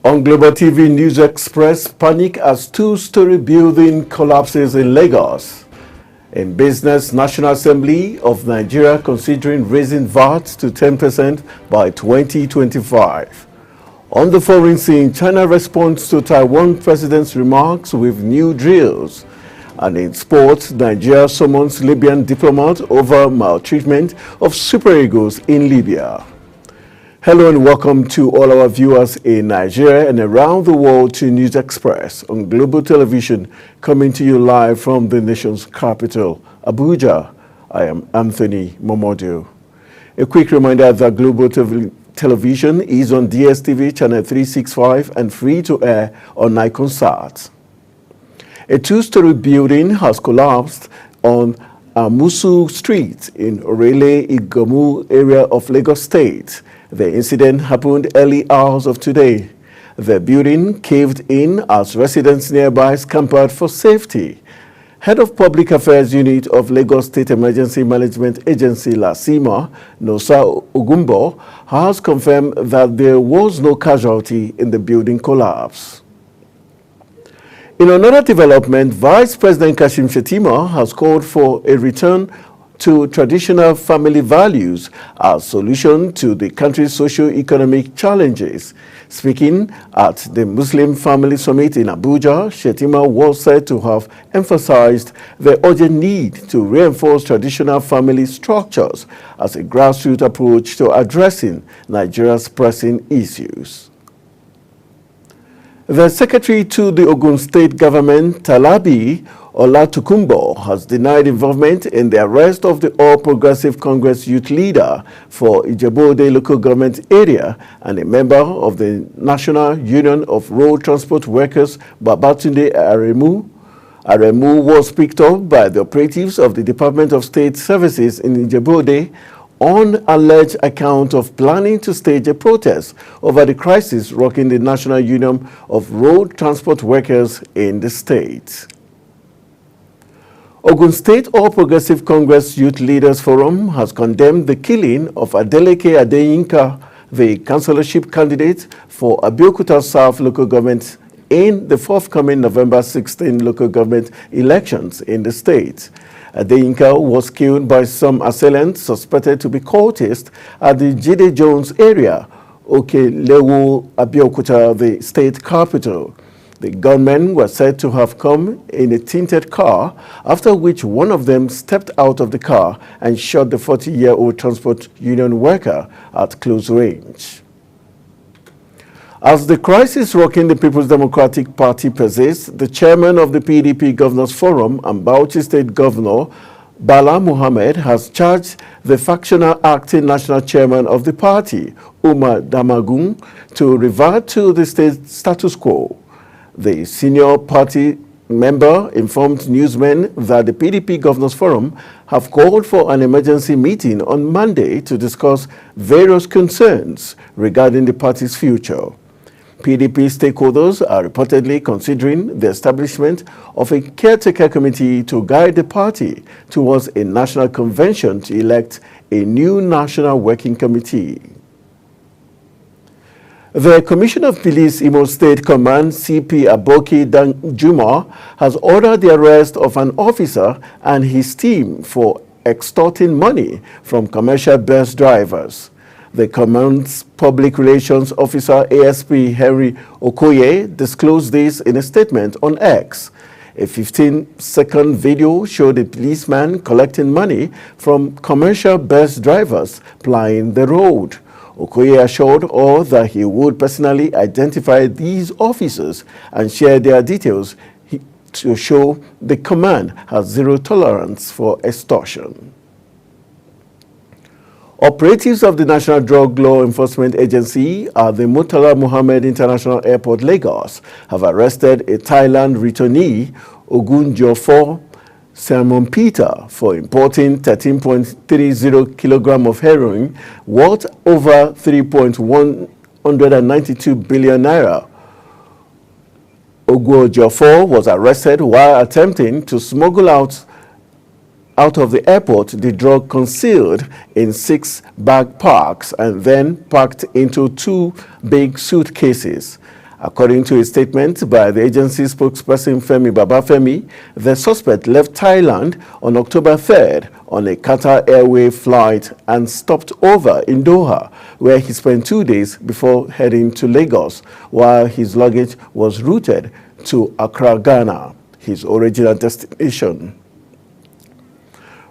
On Global TV News Express, panic as two-story building collapses in Lagos. In business, National Assembly of Nigeria considering raising VAT to 10% by 2025. On the foreign scene, China responds to Taiwan president's remarks with new drills. And in sports, Nigeria summons Libyan diplomat over maltreatment of Super Eagles in Libya. Hello and welcome to all our viewers in Nigeria and around the world to News Express on Global Television, coming to you live from the nation's capital, Abuja. I am Anthony Momodu. A quick reminder that Global Television is on DSTV channel 365 and free to air on Niconsat. A two-story building has collapsed on Amusu Street in Orele Igamu area of Lagos State. The incident happened early hours of today. The building caved in as residents nearby scampered for safety. Head of Public Affairs Unit of Lagos State Emergency Management Agency, LASIMA, Nosa Ogumbo, has confirmed that there was no casualty in the building collapse. In another development, Vice President Kashim Shettima has called for a return to traditional family values as solution to the country's socio-economic challenges. Speaking at the Muslim Family Summit in Abuja, Shettima was said to have emphasized the urgent need to reinforce traditional family structures as a grassroots approach to addressing Nigeria's pressing issues. The secretary to the Ogun State government, Talabi Olatukumbo, has denied involvement in the arrest of the All Progressive Congress youth leader for Ijebu-Ode local government area and a member of the National Union of Road Transport Workers, Babatunde Aremu. Aremu was picked up by the operatives of the Department of State Services in Ijebu-Ode on alleged account of planning to stage a protest over the crisis rocking the National Union of Road Transport Workers in the state. Ogun State All Progressive Congress Youth Leaders Forum has condemned the killing of Adeleke Adeyinka, the councillorship candidate for Abeokuta South local government in the forthcoming November 16 local government elections in the state. Adeyinka was killed by some assailants suspected to be cultists at the Jide Jones area, Okelewu, Abeokuta, the state capital. The gunmen were said to have come in a tinted car, after which one of them stepped out of the car and shot the 40-year-old transport union worker at close range. As the crisis rocking the People's Democratic Party persists, the chairman of the PDP Governors Forum and Bauchi State Governor, Bala Muhammad, has charged the factional acting national chairman of the party, Umar Damagun, to revert to the state status quo. The senior party member informed newsmen that the PDP Governors Forum have called for an emergency meeting on Monday to discuss various concerns regarding the party's future. PDP stakeholders are reportedly considering the establishment of a caretaker committee to guide the party towards a national convention to elect a new national working committee. The Commissioner of Police Imo State Command, CP Aboki Danjuma, has ordered the arrest of an officer and his team for extorting money from commercial bus drivers. The command's public relations officer, ASP Henry Okoye, disclosed this in a statement on X. A 15-second video showed a policeman collecting money from commercial bus drivers plying the road. Okoye assured all that he would personally identify these officers and share their details to show the command has zero tolerance for extortion. Operatives of the National Drug Law Enforcement Agency at the Murtala Muhammed International Airport, Lagos, have arrested a Thailand returnee, Ogunjofo Simon Peter, for importing 13.30 kilograms of heroin worth over 3.192 billion naira. Ogunjofo was arrested while attempting to smuggle out of the airport the drug concealed in 6 backpacks and then packed into 2 big suitcases. According to a statement by the agency spokesperson Femi Babafemi, the suspect left Thailand on October 3rd on a Qatar Airways flight and stopped over in Doha, where he spent 2 days before heading to Lagos, while his luggage was routed to Accra, Ghana, his original destination.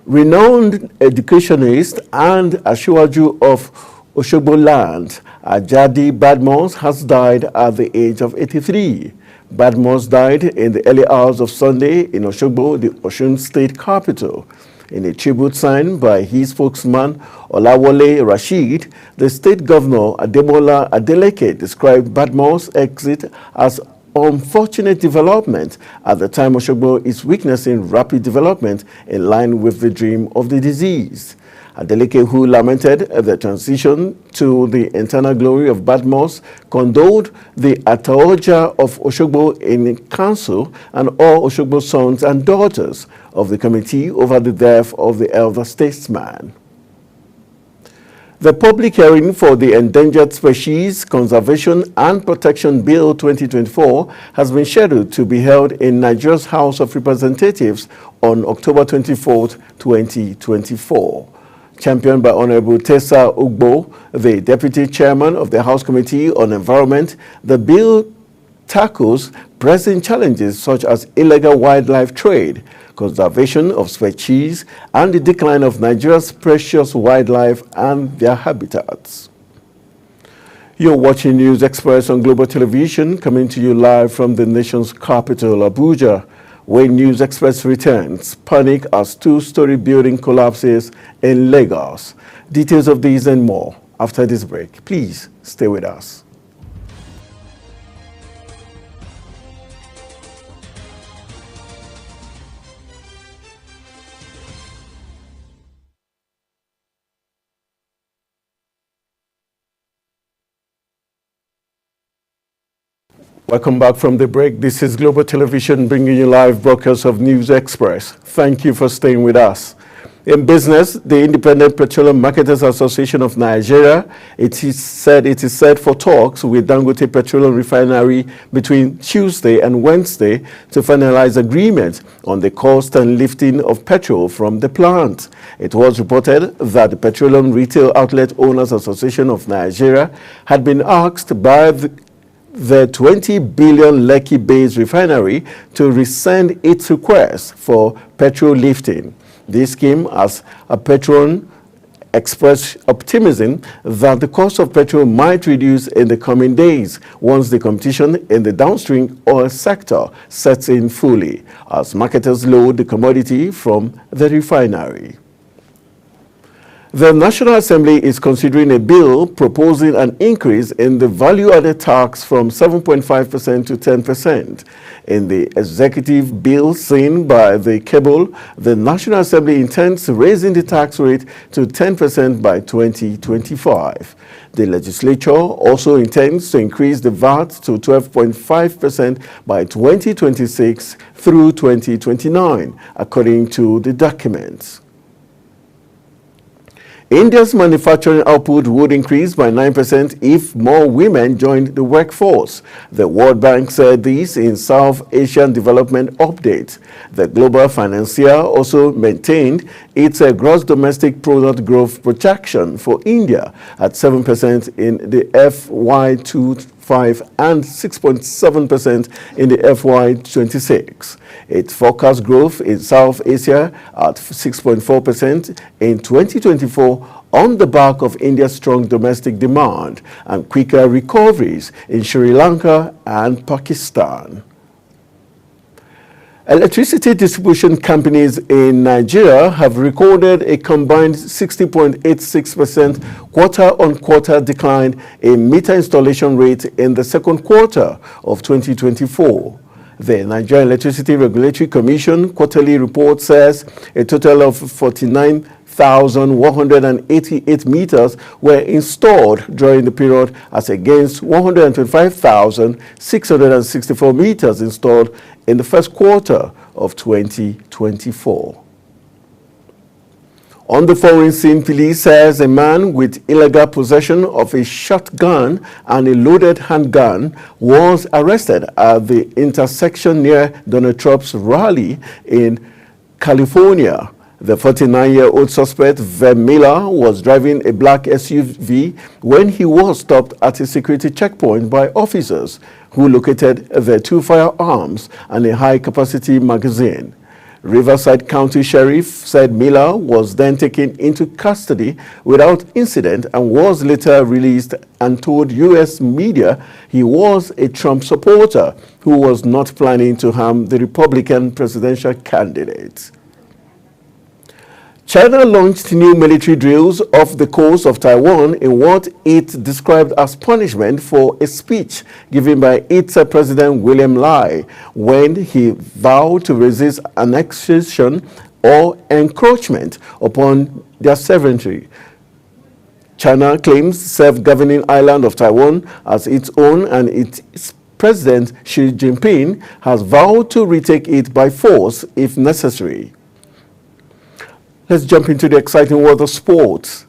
Renowned educationist and Asiwaju of Oshogbo land, Ajadi Badmus, has died at the age of 83. Badmus died in the early hours of Sunday in Oshogbo, the Osun state capital. In a tribute signed by his spokesman, Olawole Rashid, the state governor, Ademola Adeleke, described Badmus' exit as unfortunate development at the time Oshogbo is witnessing rapid development in line with the dream of the deceased. Adeleke, who lamented the transition to the internal glory of Badmus, condoled the Ataoja of Oshogbo in council and all Oshogbo sons and daughters of the committee over the death of the elder statesman. The public hearing for the Endangered Species Conservation and Protection Bill 2024 has been scheduled to be held in Nigeria's House of Representatives on October 24, 2024. Championed by Honorable Tessa Ugbo, the Deputy Chairman of the House Committee on Environment, the bill tackles pressing challenges such as illegal wildlife trade, conservation of species, and the decline of Nigeria's precious wildlife and their habitats. You're watching News Express on Global Television, coming to you live from the nation's capital, Abuja. When News Express returns, panic as two-story building collapses in Lagos. Details of these and more after this break. Please stay with us. Welcome back from the break. This is Global Television bringing you live broadcasts of News Express. Thank you for staying with us. In business, the Independent Petroleum Marketers Association of Nigeria, it is set for talks with Dangote Petroleum Refinery between Tuesday and Wednesday to finalize agreement on the cost and lifting of petrol from the plant. It was reported that the Petroleum Retail Outlet Owners Association of Nigeria had been asked by the 20 billion Lekki-based refinery to rescind its request for petrol lifting. This came as a patron expressed optimism that the cost of petrol might reduce in the coming days once the competition in the downstream oil sector sets in fully, as marketers load the commodity from the refinery. The National Assembly is considering a bill proposing an increase in the value-added tax from 7.5% to 10%. In the executive bill seen by the cable, the National Assembly intends raising the tax rate to 10% by 2025. The legislature also intends to increase the VAT to 12.5% by 2026 through 2029, according to the documents. India's manufacturing output would increase by 9% if more women joined the workforce. The World Bank said this in South Asian Development Update. The global financier also maintained its gross domestic product growth projection for India at 7% in the FY25 and 6.7% in the FY26. Its forecast growth in South Asia at 6.4% in 2024 on the back of India's strong domestic demand and quicker recoveries in Sri Lanka and Pakistan. Electricity distribution companies in Nigeria have recorded a combined 60.86% quarter-on-quarter decline in meter installation rate in the second quarter of 2024. The Nigeria Electricity Regulatory Commission quarterly report says a total of 49,188 meters were installed during the period as against 125,664 meters installed in the first quarter of 2024. On the foreign scene, police says a man with illegal possession of a shotgun and a loaded handgun was arrested at the intersection near Donald Trump's rally in California. The 49-year-old suspect, Van Miller, was driving a black SUV when he was stopped at a security checkpoint by officers who located the two firearms and a high-capacity magazine. Riverside County Sheriff said Miller was then taken into custody without incident and was later released and told U.S. media he was a Trump supporter who was not planning to harm the Republican presidential candidate. China launched new military drills off the coast of Taiwan in what it described as punishment for a speech given by its President William Lai when he vowed to resist annexation or encroachment upon their sovereignty. China claims self-governing island of Taiwan as its own, and its President Xi Jinping has vowed to retake it by force if necessary. Let's jump into the exciting world of sports.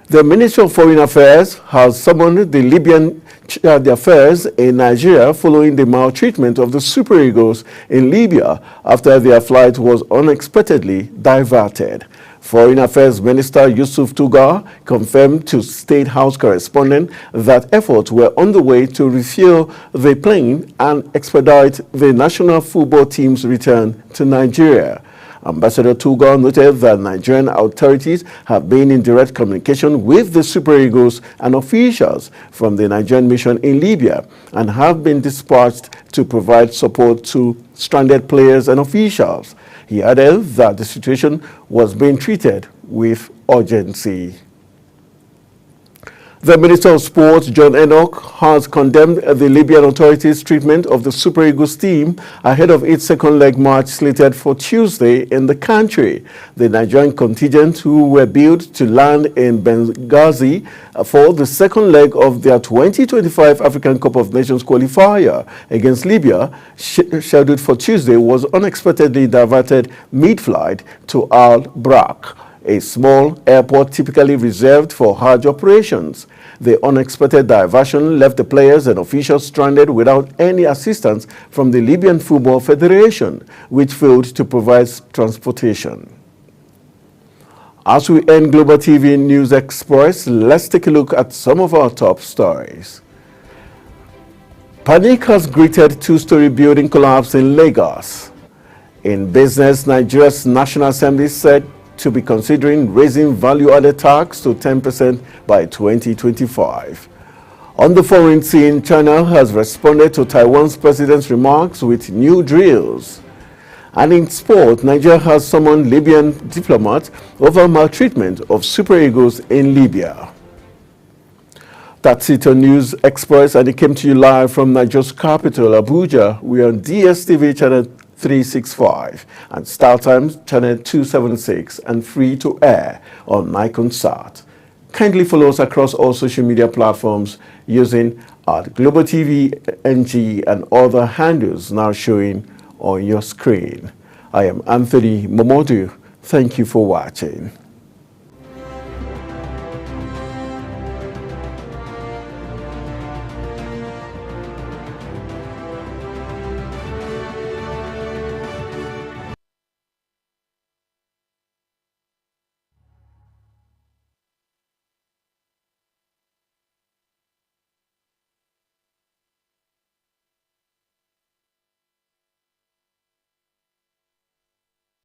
The Ministry of Foreign Affairs has summoned the Libyan Charge d'Affaires in Nigeria following the maltreatment of the Super Eagles in Libya after their flight was unexpectedly diverted. Foreign Affairs Minister Yusuf Tugar confirmed to State House correspondent that efforts were underway to refuel the plane and expedite the national football team's return to Nigeria. Ambassador Tugar noted that Nigerian authorities have been in direct communication with the Super Eagles and officials from the Nigerian mission in Libya and have been dispatched to provide support to stranded players and officials. He added that the situation was being treated with urgency. The Minister of Sports, John Enoch, has condemned the Libyan authorities' treatment of the Super Eagles team ahead of its second leg match slated for Tuesday in the country. The Nigerian contingent, who were billed to land in Benghazi for the second leg of their 2025 African Cup of Nations qualifier against Libya, scheduled for Tuesday, was unexpectedly diverted mid-flight to Al Brak, a small airport typically reserved for Hajj operations. The unexpected diversion left the players and officials stranded without any assistance from the Libyan Football Federation, which failed to provide transportation. As we end Global TV News Express, let's take a look at some of our top stories. Panic has greeted two-story building collapse in Lagos. In business, Nigeria's National Assembly said to be considering raising value-added tax to 10% by 2025. On the foreign scene, China has responded to Taiwan's president's remarks with new drills. And in sport, Nigeria has summoned Libyan diplomats over maltreatment of Super Eagles in Libya. That's it on News Express, and it came to you live from Nigeria's capital, Abuja. We are on DSTV channel 365 and StarTimes channel 276 and free to air on Nikonsat. Kindly follow us across all social media platforms using Global TV NG and other handles now showing on your screen. I am Anthony Momodu. Thank you for watching.